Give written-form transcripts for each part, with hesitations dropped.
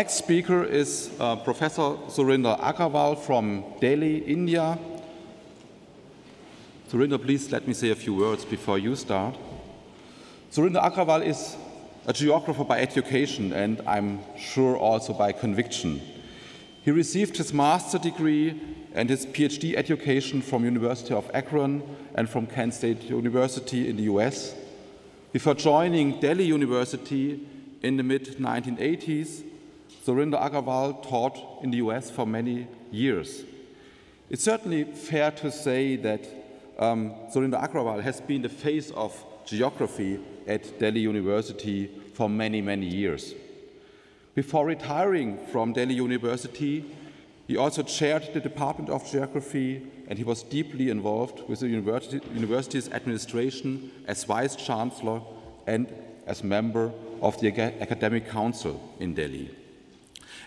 next speaker is Professor Surinder Aggarwal from Delhi, India. Surinder, please let me say a few words before you start. Surinder Aggarwal is a geographer by education and I'm sure also by conviction. He received his master's degree and his PhD education from University of Akron and from Kent State University in the US. Before joining Delhi University in the mid-1980s, Surinder Aggarwal taught in the US for many years. It's certainly fair to say that Surinder Aggarwal has been the face of geography at Delhi University for many, many years. Before retiring from Delhi University, he also chaired the Department of Geography, and he was deeply involved with the university's administration as Vice-Chancellor and as member of the Academic Council in Delhi.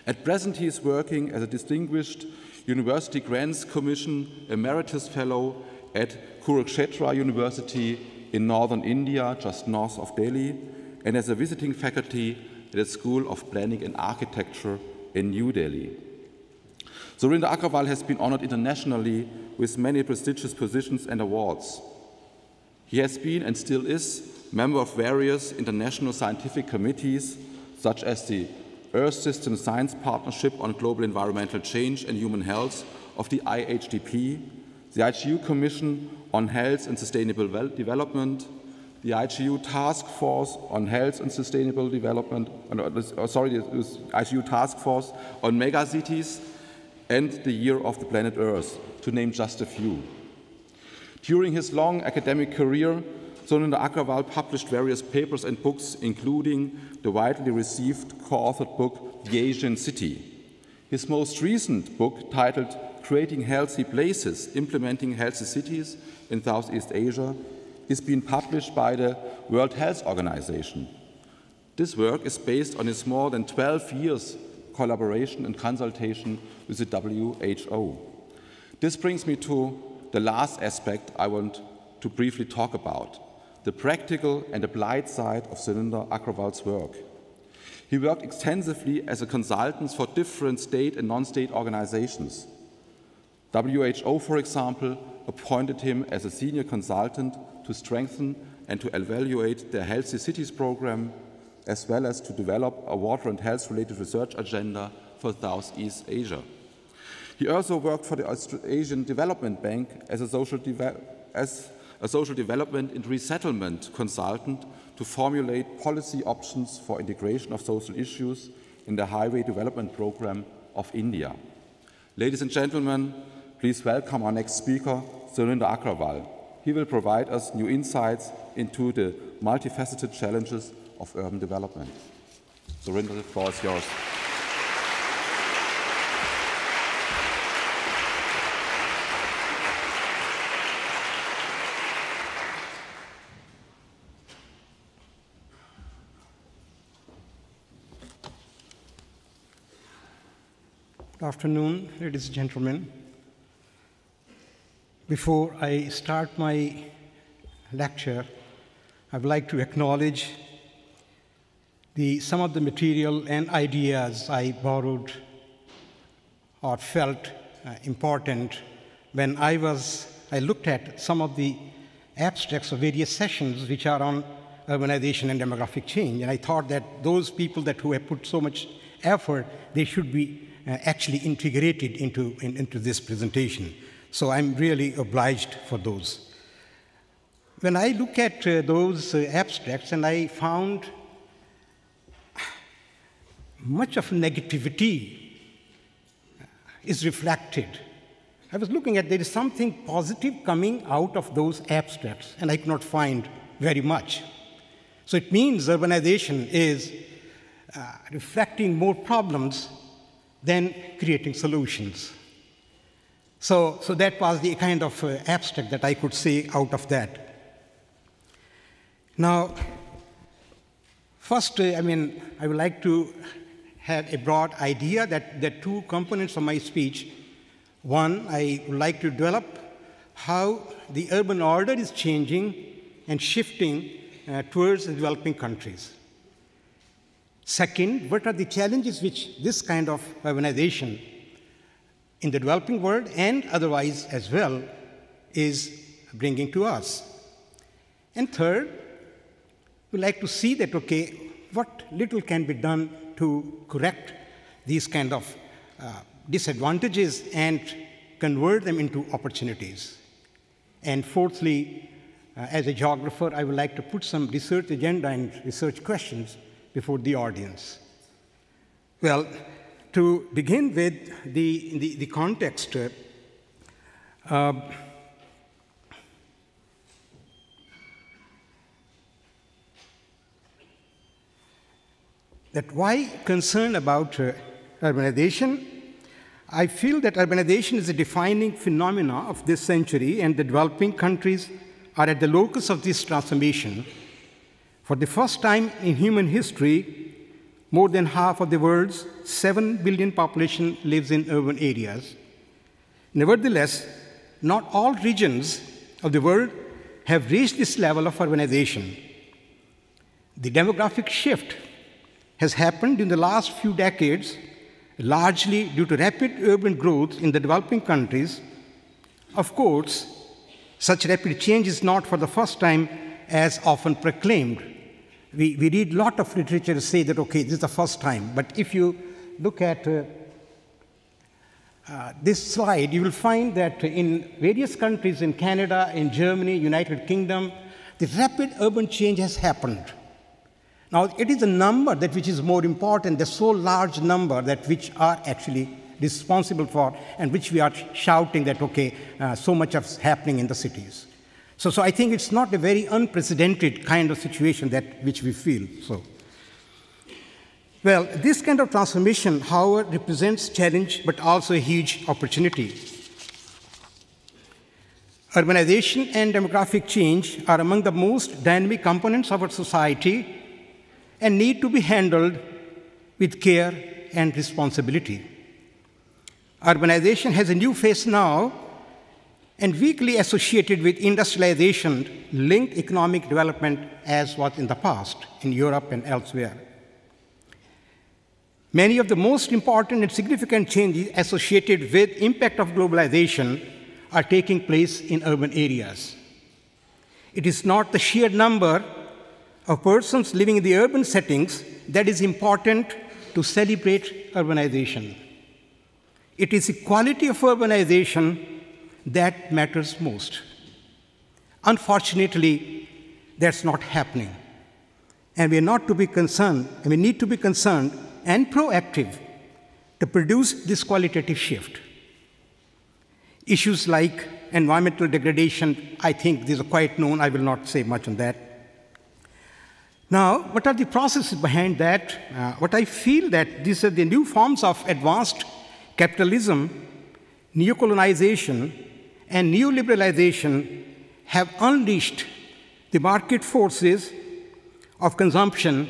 At present, he is working as a Distinguished University Grants Commission Emeritus Fellow at Kurukshetra University in northern India, just north of Delhi, and as a visiting faculty at the School of Planning and Architecture in New Delhi. Surinder Aggarwal has been honored internationally with many prestigious positions and awards. He has been and still is member of various international scientific committees, such as the Earth System Science Partnership on Global Environmental Change and Human Health of the IHDP, the IGU Commission on Health and Sustainable Development, the IGU Task Force on Health and Sustainable Development, the IGU Task Force on Megacities, and the Year of the Planet Earth, to name just a few. During his long academic career, Surinder Aggarwal published various papers and books, including the widely received co-authored book, The Asian City. His most recent book, titled Creating Healthy Places, Implementing Healthy Cities in Southeast Asia, is being published by the World Health Organization. This work is based on his more than 12 years collaboration and consultation with the WHO. This brings me to the last aspect I want to briefly talk about, the practical and applied side of Surinder Aggarwal's work. He worked extensively as a consultant for different state and non-state organizations. WHO, for example, appointed him as a senior consultant to strengthen and to evaluate their Healthy Cities program, as well as to develop a water and health-related research agenda for Southeast Asia. He also worked for the Asian Development Bank as a social development and resettlement consultant to formulate policy options for integration of social issues in the Highway Development Program of India. Ladies and gentlemen, please welcome our next speaker, Surinder Aggarwal. He will provide us new insights into the multifaceted challenges of urban development. Surinder, the floor is yours. Good afternoon, ladies and gentlemen. Before I start my lecture, I would like to acknowledge some of the material and ideas I borrowed or felt important when I looked at some of the abstracts of various sessions which are on urbanization and demographic change. And I thought that those people who have put so much effort, they should be actually integrated into this presentation. So I'm really obliged for those. When I look at those abstracts, and I found much of negativity is reflected. I was looking at there is something positive coming out of those abstracts, and I could not find very much. So it means urbanization is reflecting more problems than creating solutions. So that was the kind of abstract that I could say out of that. Now, first, I would like to have a broad idea that there are two components of my speech. One, I would like to develop how the urban order is changing and shifting towards the developing countries. Second, what are the challenges which this kind of urbanization in the developing world and otherwise as well is bringing to us? And third, we like to see that, okay, what little can be done to correct these kind of disadvantages and convert them into opportunities. And fourthly, as a geographer, I would like to put some research agenda and research questions before the audience. Well, to begin with the context, that why concern about urbanization? I feel that urbanization is a defining phenomena of this century, and the developing countries are at the locus of this transformation. For the first time in human history, more than half of the world's 7 billion population lives in urban areas. Nevertheless, not all regions of the world have reached this level of urbanization. The demographic shift has happened in the last few decades, largely due to rapid urban growth in the developing countries. Of course, such rapid change is not for the first time as often proclaimed. We read a lot of literature to say that, okay, this is the first time. But if you look at this slide, you will find that in various countries, in Canada, in Germany, United Kingdom, the rapid urban change has happened. Now, it is a number that which is more important, the so large number that which are actually responsible for and which we are shouting that, okay, so much is happening in the cities. So I think it's not a very unprecedented kind of situation that which we feel. So, well, this kind of transformation, however, represents challenge but also a huge opportunity. Urbanization and demographic change are among the most dynamic components of our society and need to be handled with care and responsibility. Urbanization has a new face now and weakly associated with industrialization-linked economic development as was in the past in Europe and elsewhere. Many of the most important and significant changes associated with impact of globalization are taking place in urban areas. It is not the sheer number of persons living in the urban settings that is important to celebrate urbanization. It is the quality of urbanization that matters most. Unfortunately, that's not happening. And we are not to be concerned, and we need to be concerned and proactive to produce this qualitative shift. Issues like environmental degradation, I think these are quite known. I will not say much on that. Now, what are the processes behind that? What I feel that these are the new forms of advanced capitalism, neocolonization, and neoliberalization have unleashed the market forces of consumption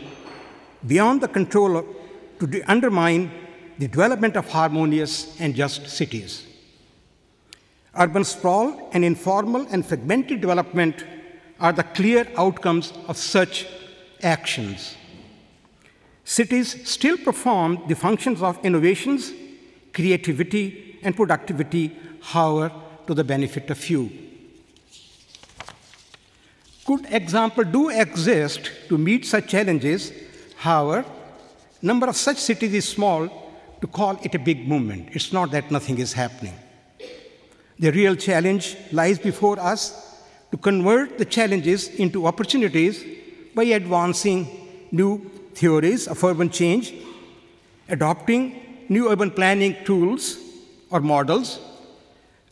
beyond the control to undermine the development of harmonious and just cities. Urban sprawl and informal and fragmented development are the clear outcomes of such actions. Cities still perform the functions of innovations, creativity, and productivity, however, to the benefit of few. Good examples do exist to meet such challenges. However, number of such cities is small to call it a big movement. It's not that nothing is happening. The real challenge lies before us to convert the challenges into opportunities by advancing new theories of urban change, adopting new urban planning tools or models,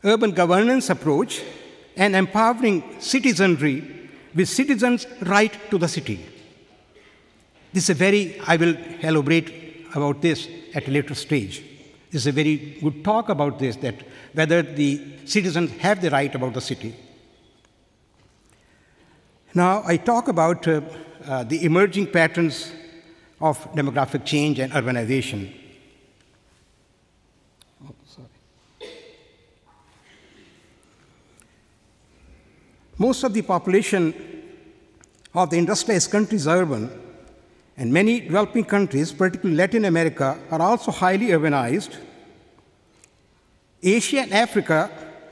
urban governance approach, and empowering citizenry with citizens' right to the city. This is I will elaborate about this at a later stage. This is a very good talk about this, that whether the citizens have the right about the city. Now, I talk about the emerging patterns of demographic change and urbanization. Most of the population of the industrialized countries are urban, And many developing countries, particularly Latin America, are also highly urbanized. Asia and Africa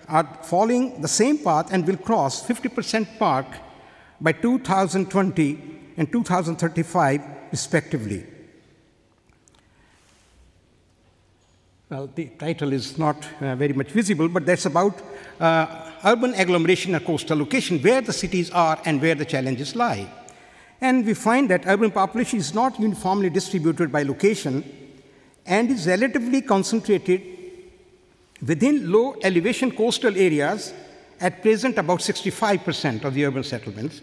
are following the same path and will cross 50% mark by 2020 and 2035, respectively. Well, the title is not very much visible, but that's about urban agglomeration and coastal location, where the cities are and where the challenges lie. And we find that urban population is not uniformly distributed by location and is relatively concentrated within low elevation coastal areas, at present about 65% of the urban settlements.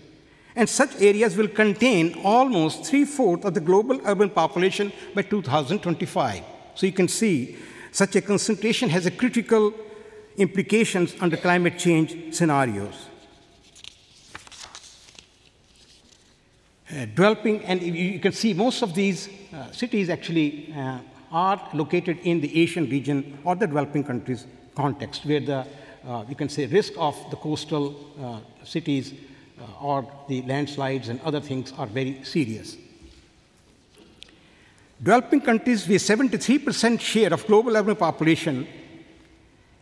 And such areas will contain almost 3/4 of the global urban population by 2025. So you can see such a concentration has a critical implications under climate change scenarios. Developing, and you can see most of these cities actually are located in the Asian region or the developing countries context, where the, you can say, risk of the coastal cities or the landslides and other things are very serious. Developing countries with 73% share of global urban population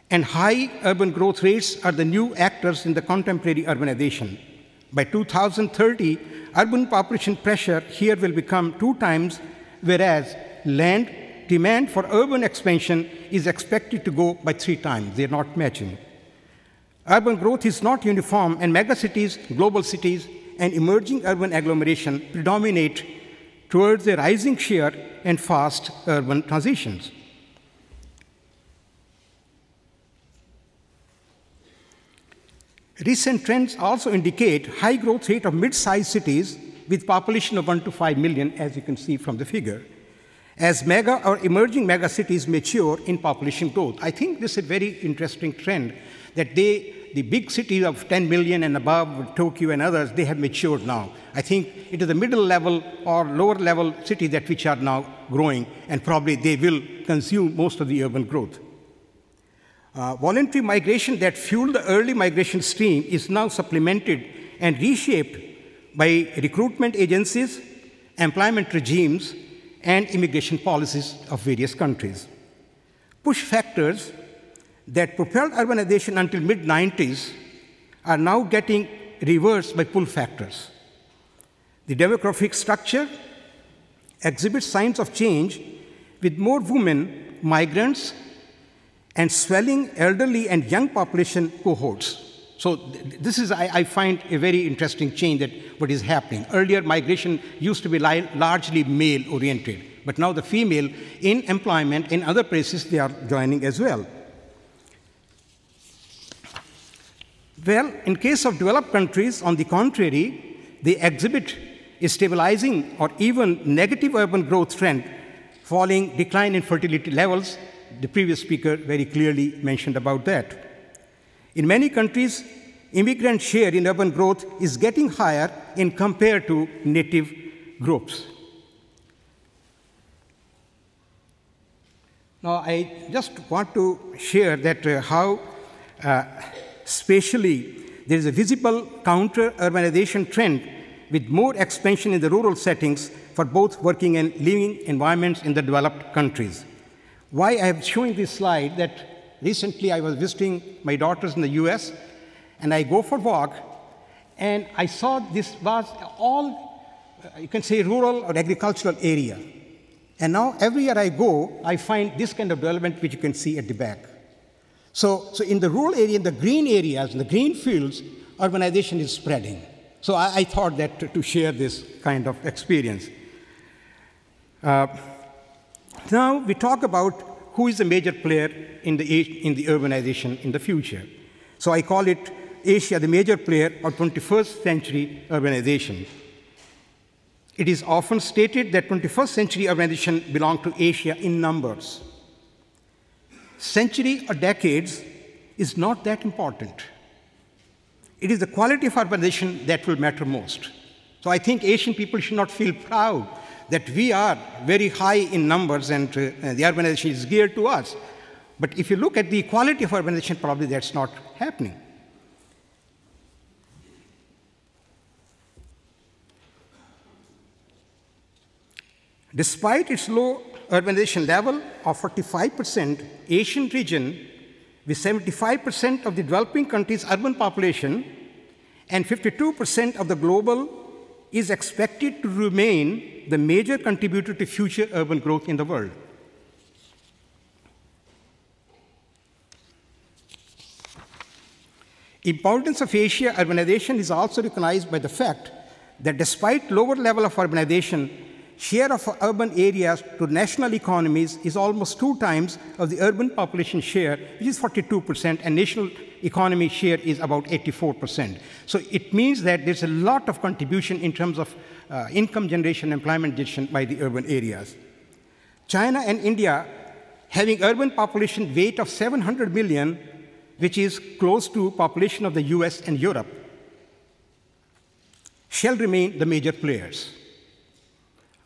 and high urban growth rates are the new actors in the contemporary urbanization. By 2030, urban population pressure here will become 2 times, whereas land demand for urban expansion is expected to go by 3 times. They're not matching. Urban growth is not uniform, and megacities, global cities, and emerging urban agglomeration predominate towards a rising share and fast urban transitions. Recent trends also indicate high growth rate of mid-sized cities with population of 1 to 5 million, as you can see from the figure, as mega or emerging mega cities mature in population growth. I think this is a very interesting trend that the big cities of 10 million and above, Tokyo and others, they have matured now. I think it is the middle level or lower level cities that which are now growing, and probably they will consume most of the urban growth. Voluntary migration that fueled the early migration stream is now supplemented and reshaped by recruitment agencies, employment regimes, and immigration policies of various countries. Push factors that propelled urbanization until mid-90s are now getting reversed by pull factors. The demographic structure exhibits signs of change with more women, migrants, and swelling elderly and young population cohorts. So this is, I find, a very interesting change that what is happening. Earlier, migration used to be largely male-oriented, but now the female in employment in other places, they are joining as well. Well, in case of developed countries, on the contrary, they exhibit a stabilizing or even negative urban growth trend, following decline in fertility levels. The previous speaker very clearly mentioned about that. In many countries, immigrant share in urban growth is getting higher in compared to native groups. Now, I just want to share that how spatially there is a visible counter-urbanization trend with more expansion in the rural settings for both working and living environments in the developed countries. Why I am showing this slide, that recently I was visiting my daughters in the US, and I go for a walk, and I saw this was all, you can say, rural or agricultural area. And now every year I go, I find this kind of development which you can see at the back. So in the rural area, in the green areas, in the green fields, urbanization is spreading. So I thought that to share this kind of experience. Now we talk about who is a major player in the urbanization in the future. So I call it Asia the major player of 21st century urbanization. It is often stated that 21st century urbanization belongs to Asia in numbers. Century or decades is not that important. It is the quality of urbanization that will matter most. So I think Asian people should not feel proud that we are very high in numbers and the urbanization is geared to us. But if you look at the quality of urbanization, probably that's not happening. Despite its low urbanization level of 45%, Asian region with 75% of the developing countries' urban population and 52% of the global is expected to remain the major contributor to future urban growth in the world. Importance of Asia urbanization is also recognized by the fact that despite lower level of urbanization, share of urban areas to national economies is almost 2 times of the urban population share, which is 42%, and national economy share is about 84%. So it means that there's a lot of contribution in terms of income generation, employment generation by the urban areas. China and India, having urban population weight of 700 million, which is close to population of the US and Europe, shall remain the major players.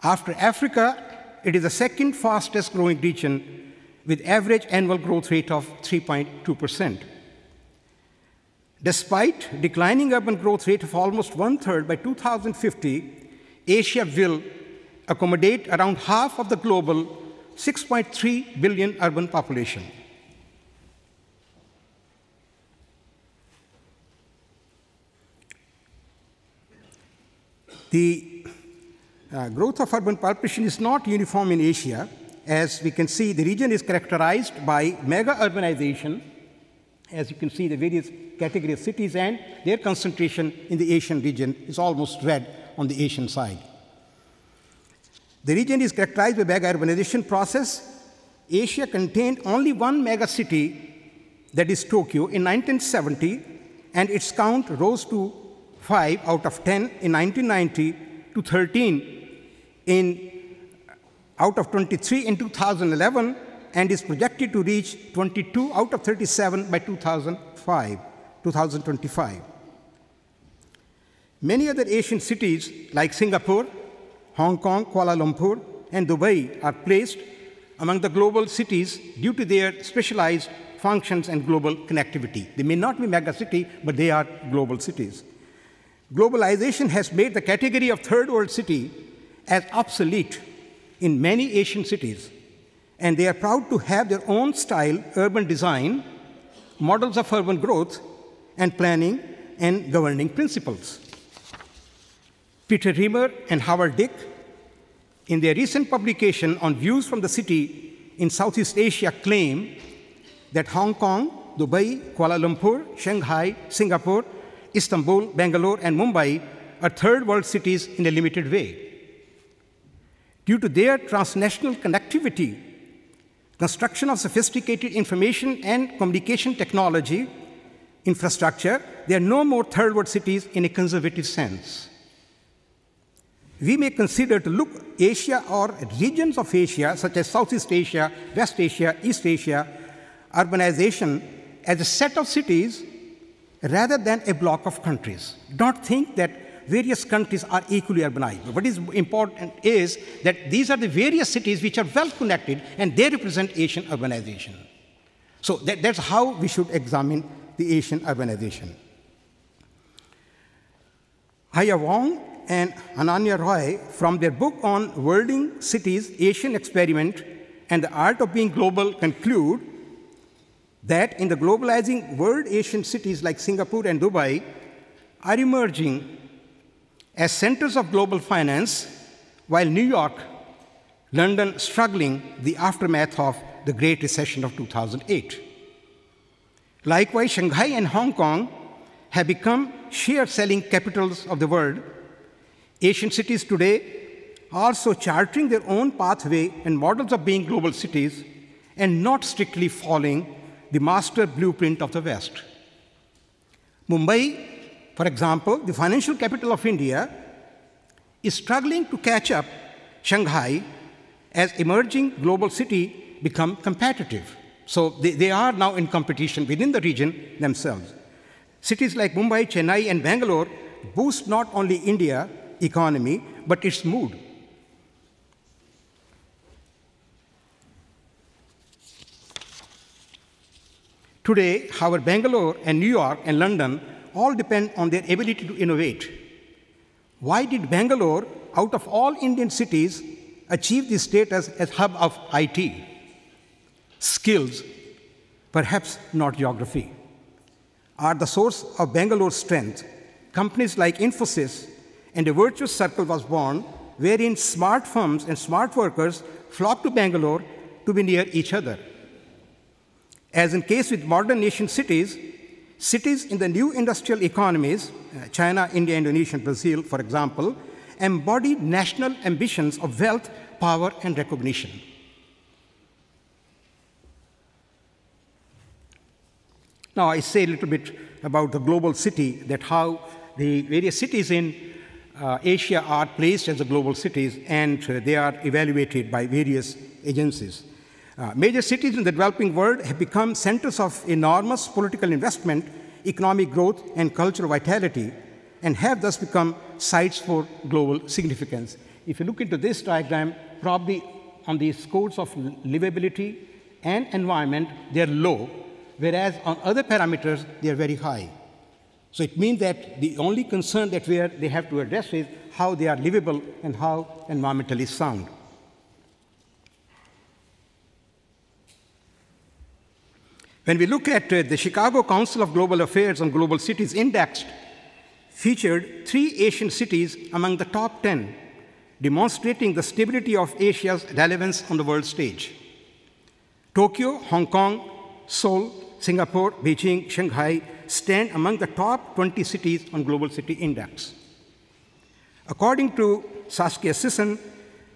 After Africa, it is the second fastest growing region with average annual growth rate of 3.2%. Despite declining urban growth rate of almost 1/3 by 2050, Asia will accommodate around half of the global 6.3 billion urban population. The growth of urban population is not uniform in Asia. As we can see, the region is characterized by mega urbanization. As you can see, the various categories of cities and their concentration in the Asian region is almost red on the Asian side. The region is characterized by mega urbanization process. Asia contained only one mega city, that is Tokyo, in 1970, and its count rose to 5 out of 10 in 1990 to 13 out of 23 in 2011, and is projected to reach 22 out of 37 by 2025. Many other Asian cities like Singapore, Hong Kong, Kuala Lumpur, and Dubai are placed among the global cities due to their specialized functions and global connectivity. They may not be mega city, but they are global cities. Globalization has made the category of third world city as obsolete in many Asian cities, and they are proud to have their own style, urban design, models of urban growth, and planning and governing principles. Peter Riemer and Howard Dick, in their recent publication on views from the city in Southeast Asia, claim that Hong Kong, Dubai, Kuala Lumpur, Shanghai, Singapore, Istanbul, Bangalore, and Mumbai are third world cities in a limited way. Due to their transnational connectivity, construction of sophisticated information and communication technology infrastructure, they are no more third world cities in a conservative sense. We may consider to look Asia or regions of Asia, such as Southeast Asia, West Asia, East Asia, urbanization as a set of cities rather than a block of countries. Don't think that various countries are equally urbanized. What is important is that these are the various cities which are well connected, and they represent Asian urbanization. So that's how we should examine the Asian urbanization. Haya Wong and Ananya Roy, from their book on Worlding Cities, Asian Experiment, and the Art of Being Global, conclude that in the globalizing world, Asian cities like Singapore and Dubai are emerging as centers of global finance, while New York, London struggling the aftermath of the Great Recession of 2008. Likewise, Shanghai and Hong Kong have become share-selling capitals of the world. Asian cities today are also charting their own pathway and models of being global cities and not strictly following the master blueprint of the West. Mumbai, for example, the financial capital of India, is struggling to catch up Shanghai as emerging global city become competitive. So they are now in competition within the region themselves. Cities like Mumbai, Chennai, and Bangalore boost not only India's economy, but its mood. Today, however, Bangalore and New York and London all depend on their ability to innovate. Why did Bangalore, out of all Indian cities, achieved this status as hub of IT, skills, perhaps not geography, are the source of Bangalore's strength. Companies like Infosys and a virtuous circle was born wherein smart firms and smart workers flock to Bangalore to be near each other. As in case with modern nation cities, cities in the new industrial economies, China, India, Indonesia, and Brazil, for example, embody national ambitions of wealth, power, and recognition. Now, I say a little bit about the global city, that how the various cities in Asia are placed as the global cities, and they are evaluated by various agencies. Major cities in the developing world have become centers of enormous political investment, economic growth, and cultural vitality, and have thus become sites for global significance. If you look into this diagram, probably on the scores of livability and environment, they're low, whereas on other parameters, they're very high. So it means that the only concern that they have to address is how they are livable and how environmentally sound. When we look at the Chicago Council of Global Affairs on Global Cities Index, featured 3 Asian cities among the top 10, demonstrating the stability of Asia's relevance on the world stage. Tokyo, Hong Kong, Seoul, Singapore, Beijing, Shanghai stand among the top 20 cities on Global City Index. According to Saskia Sisson,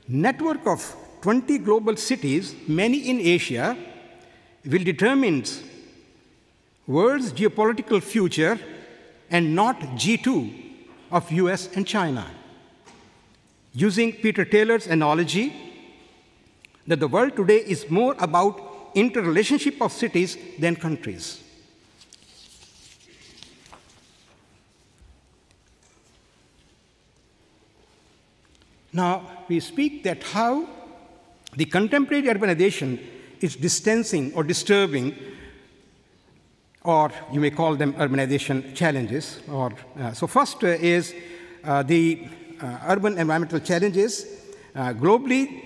network of 20 global cities, many in Asia, will determine world's geopolitical future and not G2 of US and China. Using Peter Taylor's analogy that the world today is more about interrelationship of cities than countries. Now, we speak that how the contemporary urbanization is distancing or disturbing, or you may call them urbanization challenges. So first is the urban environmental challenges. Globally,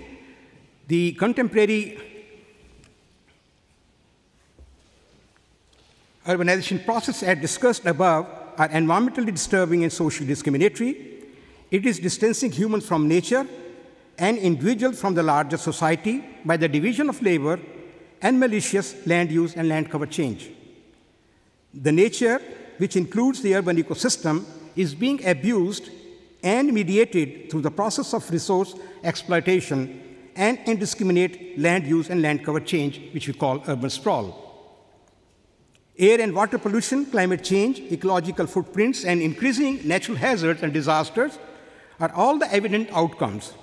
the contemporary urbanization process, as discussed above, are environmentally disturbing and socially discriminatory. It is distancing humans from nature and individuals from the larger society by the division of labor and malicious land use and land cover change. The nature, which includes the urban ecosystem, is being abused and mediated through the process of resource exploitation and indiscriminate land use and land cover change, which we call urban sprawl. Air and water pollution, climate change, ecological footprints, and increasing natural hazards and disasters are all the evident outcomes.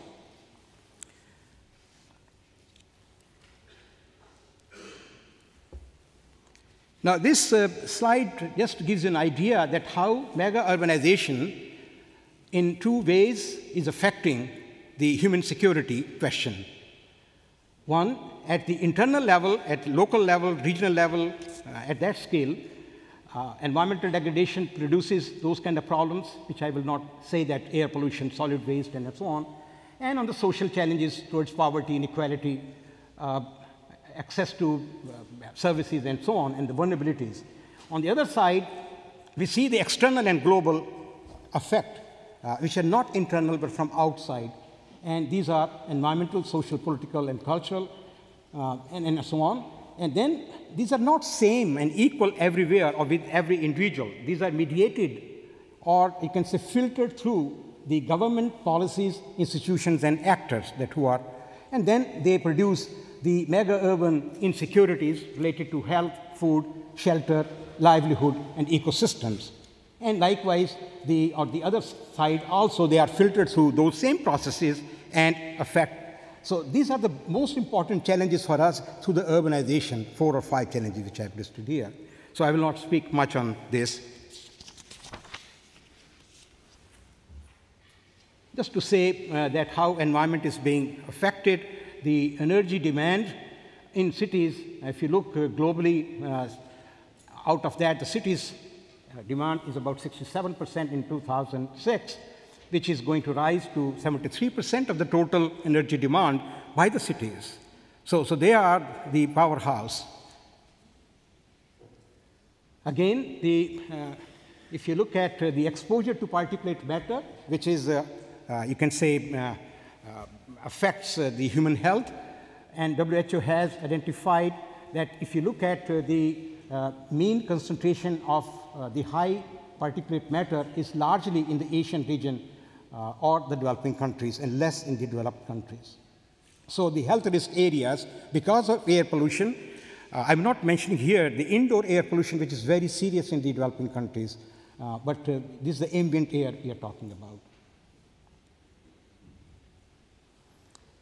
Now, this slide just gives you an idea that how mega urbanization in 2 ways is affecting the human security question. One, at the internal level, at local level, regional level, at that scale, environmental degradation produces those kind of problems, which I will not say, that air pollution, solid waste, and so on. And on the social challenges towards poverty, inequality, access to services, and so on, and the vulnerabilities. On the other side, we see the external and global effect, which are not internal but from outside. And these are environmental, social, political, and cultural, and so on. And then these are not same and equal everywhere or with every individual. These are mediated, or you can say filtered through the government policies, institutions, and actors who are. And then they produce the mega-urban insecurities related to health, food, shelter, livelihood, and ecosystems. And likewise, on the other side also, they are filtered through those same processes and affect. So these are the most important challenges for us through the urbanization, 4 or 5 challenges which I've listed here. So I will not speak much on this. Just to say that how environment is being affected, the energy demand in cities, if you look globally, out of that, the cities' demand is about 67% in 2006. which is going to rise to 73% of the total energy demand by the cities. So they are the powerhouse. Again, if you look at the exposure to particulate matter, which is, you can say, affects the human health, and WHO has identified that if you look at the mean concentration of the high particulate matter is largely in the Asian region or the developing countries and less in the developed countries. So the health risk areas, because of air pollution, I'm not mentioning here the indoor air pollution, which is very serious in the developing countries, but this is the ambient air we are talking about.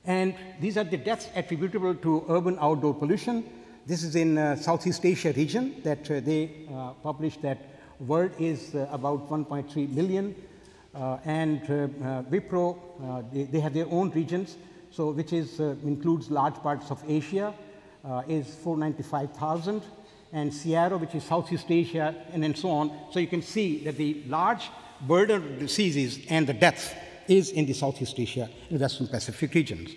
And these are the deaths attributable to urban outdoor pollution. This is in Southeast Asia region that they published that world is about 1.3 million. And Wipro, they have their own regions, so which is, includes large parts of Asia, is 495,000. And Sierra, which is Southeast Asia, and so on. So you can see that the large burden of diseases and the deaths is in the Southeast Asia and Western Pacific regions.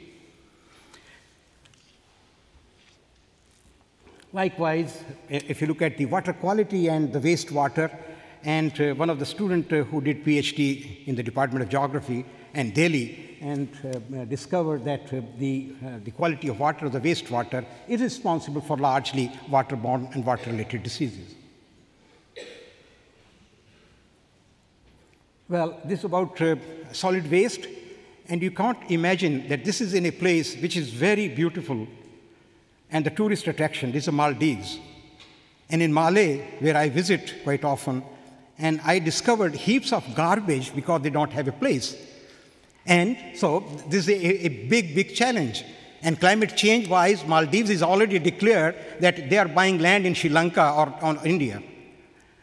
Likewise, if you look at the water quality and the wastewater, and one of the students who did PhD in the Department of Geography in Delhi and discovered that the quality of water, the wastewater, is responsible for largely waterborne and water-related diseases. Well, this is about solid waste, and you can't imagine that this is in a place which is very beautiful, and the tourist attraction, this is Maldives. And in Malé, where I visit quite often, and I discovered heaps of garbage because they don't have a place. And so this is a big, big challenge. And climate change-wise, Maldives is already declared that they are buying land in Sri Lanka or on India.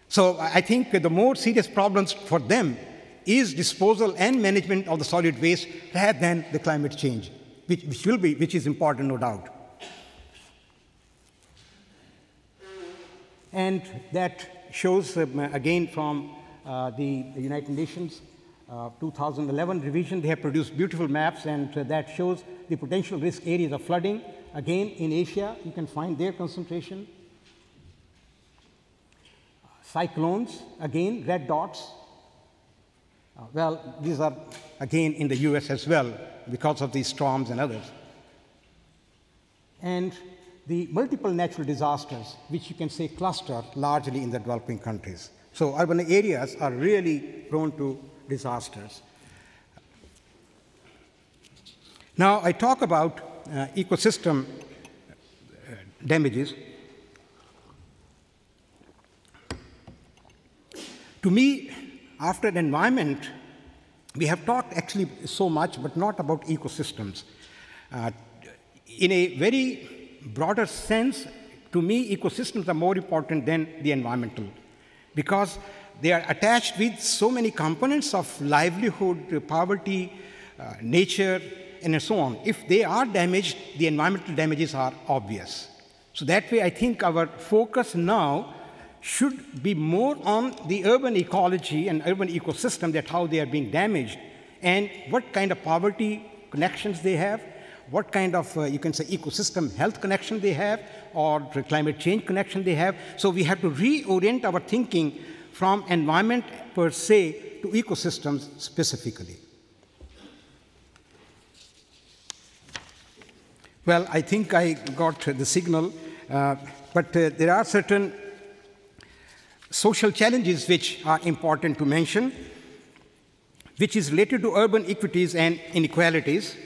So I think the more serious problems for them is disposal and management of the solid waste rather than the climate change, which is important, no doubt. And that shows, again, from the United Nations 2011 revision. They have produced beautiful maps, and that shows the potential risk areas of flooding. Again, in Asia, you can find their concentration. Cyclones, again, red dots. Well, these are, again, in the US as well, because of these storms and others. And the multiple natural disasters, which you can say cluster largely in the developing countries. So urban areas are really prone to disasters. Now I talk about ecosystem damages. To me, after the environment, we have talked actually so much, but not about ecosystems. In a very broader sense, to me, ecosystems are more important than the environmental, because they are attached with so many components of livelihood, poverty, nature, and so on. If they are damaged, the environmental damages are obvious. So that way, I think our focus now should be more on the urban ecology and urban ecosystem, that how they are being damaged, and what kind of poverty connections they have, what kind of, you can say, ecosystem health connection they have, or climate change connection they have. So we have to reorient our thinking from environment per se to ecosystems specifically. Well, I think I got the signal, but there are certain social challenges which are important to mention, which is related to urban equities and inequalities.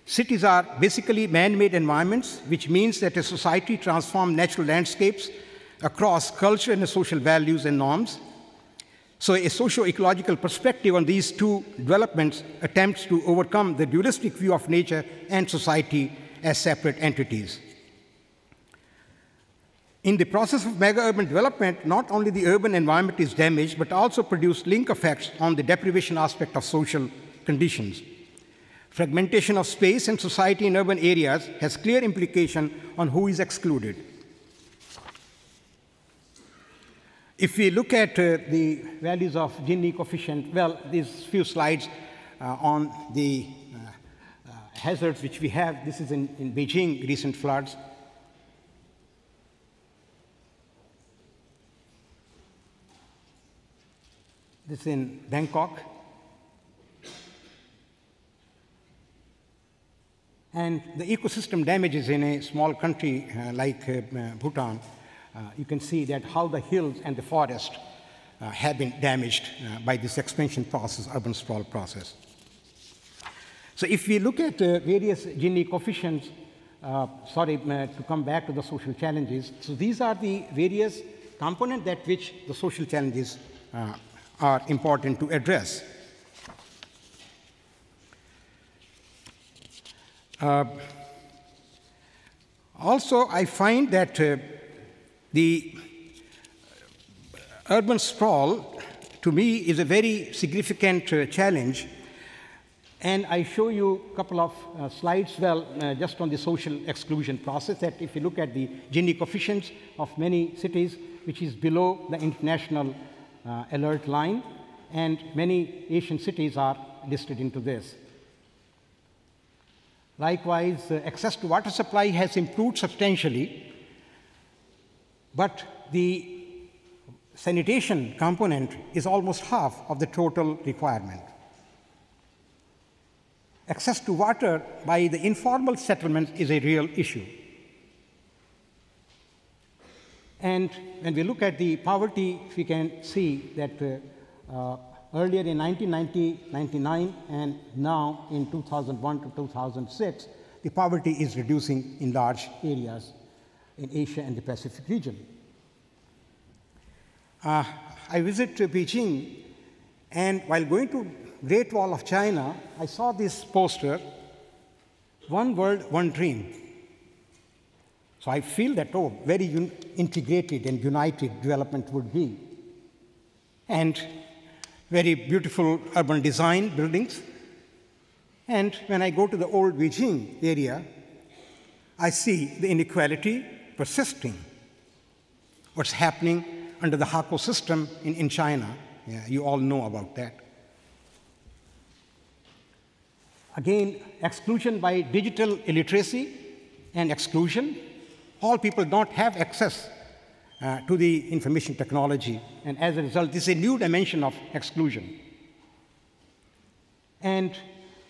Cities are basically man-made environments, which means that a society transforms natural landscapes across culture and social values and norms. So a socio-ecological perspective on these two developments attempts to overcome the dualistic view of nature and society as separate entities. In the process of mega-urban development, not only the urban environment is damaged, but also produce link effects on the deprivation aspect of social conditions. Fragmentation of space and society in urban areas has clear implication on who is excluded. If we look at the values of Gini coefficient, well, these few slides on the hazards which we have. This is in Beijing, recent floods. This is in Bangkok. And the ecosystem damages in a small country like Bhutan, you can see that how the hills and the forest have been damaged by this expansion process, urban sprawl process. So if we look at various Gini coefficients, to come back to the social challenges, so these are the various components that which the social challenges are important to address. Also, I find that the urban sprawl, to me, is a very significant challenge. And I show you a couple of slides, just on the social exclusion process, that if you look at the Gini coefficients of many cities, which is below the international alert line, and many Asian cities are listed into this. Likewise, access to water supply has improved substantially, but the sanitation component is almost half of the total requirement. Access to water by the informal settlements is a real issue. And when we look at the poverty, we can see that earlier in 1999 and now in 2001 to 2006, the poverty is reducing in large areas in Asia and the Pacific region. I visited Beijing, and while going to Great Wall of China, I saw this poster, "One World, One Dream." So I feel that, very integrated and united development would be. And very beautiful urban design buildings. And when I go to the old Beijing area, I see the inequality persisting. What's happening under the Hako system in China, you all know about that. Again, exclusion by digital illiteracy and exclusion. All people don't have access to the information technology, and as a result, this is a new dimension of exclusion. And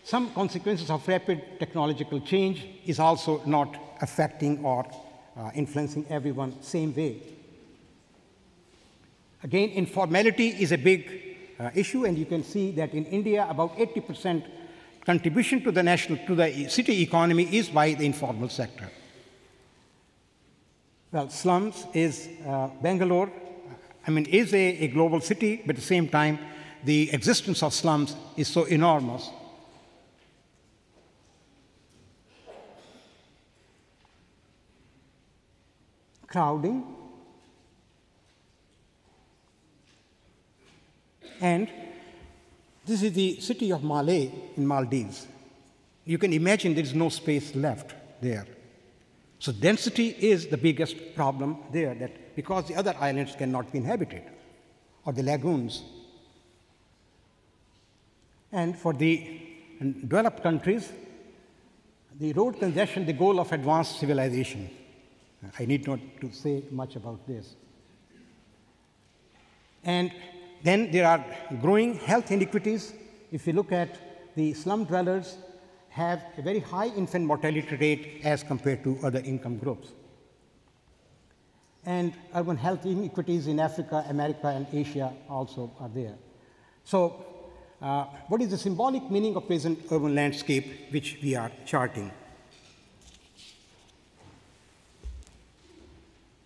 some consequences of rapid technological change is also not affecting or influencing everyone the same way. Again, informality is a big issue, and you can see that in India, about 80% contribution to the city economy is by the informal sector. Well, slums is Bangalore, is a global city, but at the same time, the existence of slums is so enormous. Crowding. And this is the city of Malé in Maldives. You can imagine there is no space left there. So density is the biggest problem there, that because the other islands cannot be inhabited, or the lagoons. And for the developed countries, the road congestion, the goal of advanced civilization. I need not to say much about this. And then there are growing health inequities. If you look at the slum dwellers, have a very high infant mortality rate as compared to other income groups. And urban health inequities in Africa, America, and Asia also are there. So what is the symbolic meaning of present urban landscape which we are charting?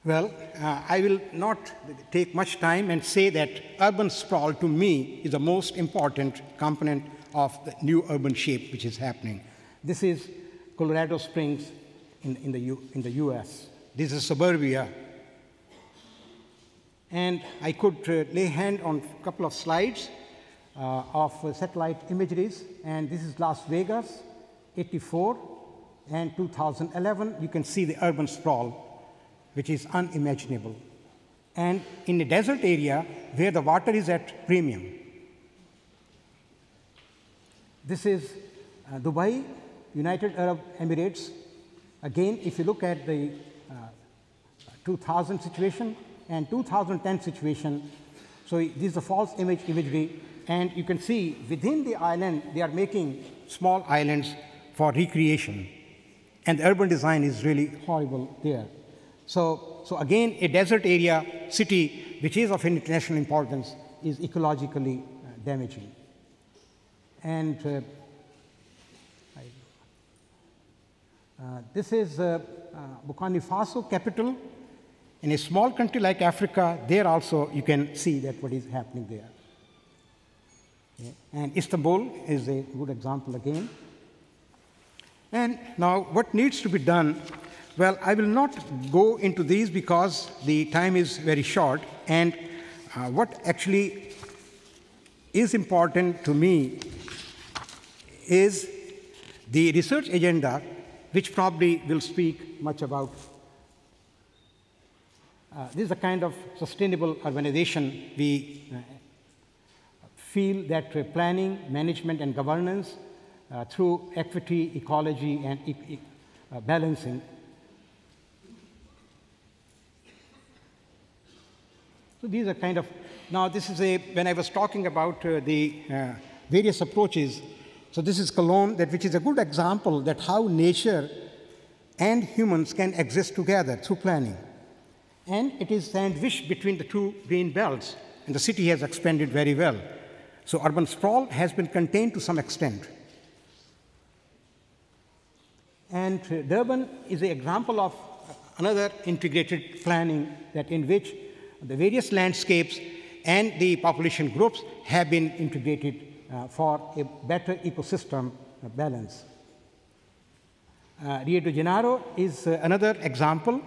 Well, I will not take much time and say that urban sprawl, to me, is the most important component of the new urban shape which is happening. This is Colorado Springs in the US. This is suburbia. And I could lay hand on a couple of slides of satellite imageries. And this is Las Vegas, 84, and 2011. You can see the urban sprawl, which is unimaginable. and in a desert area where the water is at premium. This is Dubai, United Arab Emirates. Again, if you look at the 2000 situation and 2010 situation, so this is a false imagery, and you can see within the island, they are making small islands for recreation. And the urban design is really horrible there. So again, a desert area city, which is of international importance, is ecologically damaging. And this is Burkina Faso capital. In a small country like Africa, there also you can see that what is happening there. Yeah. And Istanbul is a good example again. And now what needs to be done? Well, I will not go into these because the time is very short. And what actually is important to me is the research agenda, which probably will speak much about. This is a kind of sustainable urbanization. We feel that planning, management, and governance through equity, ecology, and balancing. So these are kind of, now this is when I was talking about the various approaches, so this is Cologne, which is a good example that how nature and humans can exist together through planning. And it is sandwiched between the two green belts, and the city has expanded very well. So urban sprawl has been contained to some extent. And Durban is an example of another integrated planning that in which the various landscapes and the population groups have been integrated for a better ecosystem balance. Rio de Janeiro is another example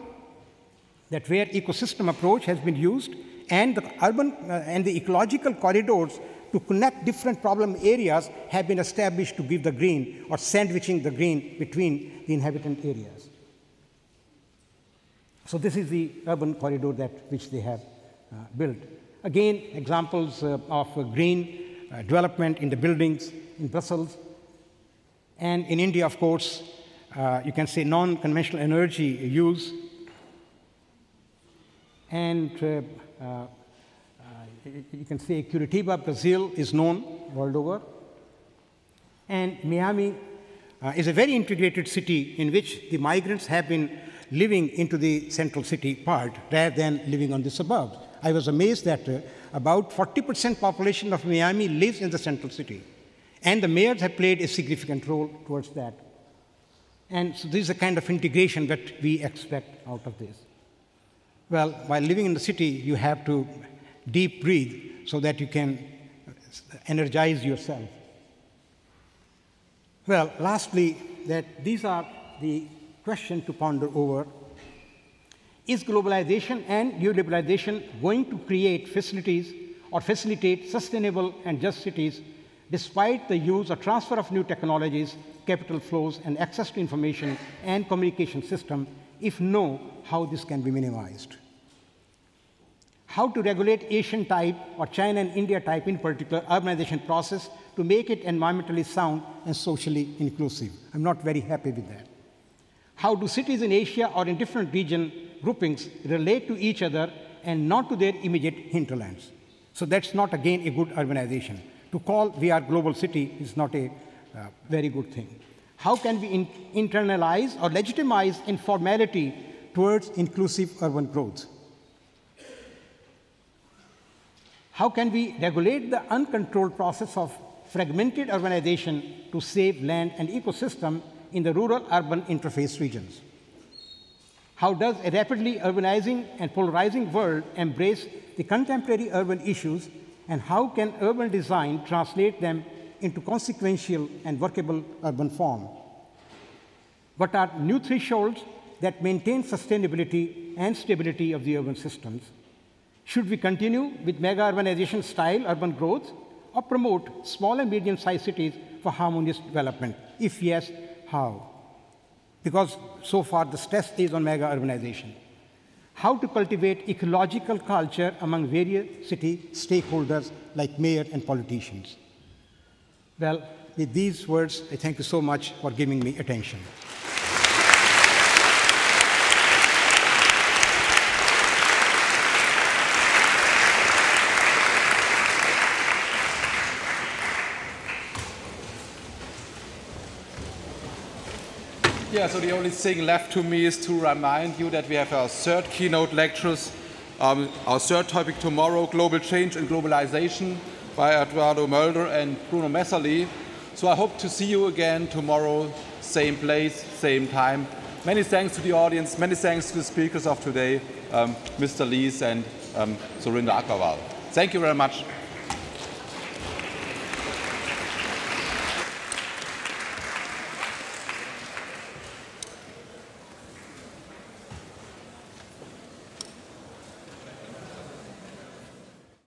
that where ecosystem approach has been used, and the urban and the ecological corridors to connect different problem areas have been established to give the green or sandwiching the green between the inhabitant areas. So this is the urban corridor which they have built. Again, examples of green development in the buildings in Brussels. And in India, of course, you can say non-conventional energy use. And you can say Curitiba, Brazil is known world over. And Miami is a very integrated city in which the migrants have been living into the central city part rather than living on the suburbs. I was amazed that about 40% population of Miami lives in the central city. And the mayors have played a significant role towards that. And so this is a kind of integration that we expect out of this. Well, while living in the city, you have to deep breathe so that you can energize yourself. Well, lastly, that these are the questions to ponder over. Is globalization and neoliberalization going to create facilities or facilitate sustainable and just cities despite the use or transfer of new technologies, capital flows, and access to information and communication system? If no, how this can be minimized? How to regulate Asian type or China and India type in particular urbanization process to make it environmentally sound and socially inclusive? I'm not very happy with that. How do cities in Asia or in different region groupings relate to each other and not to their immediate hinterlands? So that's not, again, a good urbanization. To call we are global city is not a very good thing. How can we internalize or legitimize informality towards inclusive urban growth? How can we regulate the uncontrolled process of fragmented urbanization to save land and ecosystem in the rural-urban interface regions? How does a rapidly urbanizing and polarizing world embrace the contemporary urban issues, and how can urban design translate them into consequential and workable urban form? What are new thresholds that maintain sustainability and stability of the urban systems? Should we continue with mega-urbanization style urban growth or promote small and medium-sized cities for harmonious development? If yes, how? Because so far the stress is on mega-urbanization. how to cultivate ecological culture among various city stakeholders like mayor and politicians. Well, with these words, I thank you so much for giving me attention. Yeah, so the only thing left to me is to remind you that we have our third keynote lectures. Our third topic tomorrow, Global Change and Globalization by Eduardo Mulder and Bruno Messerli. So I hope to see you again tomorrow, same place, same time. Many thanks to the audience, many thanks to the speakers of today, Mr. Lees and Surinder Aggarwal. Thank you very much.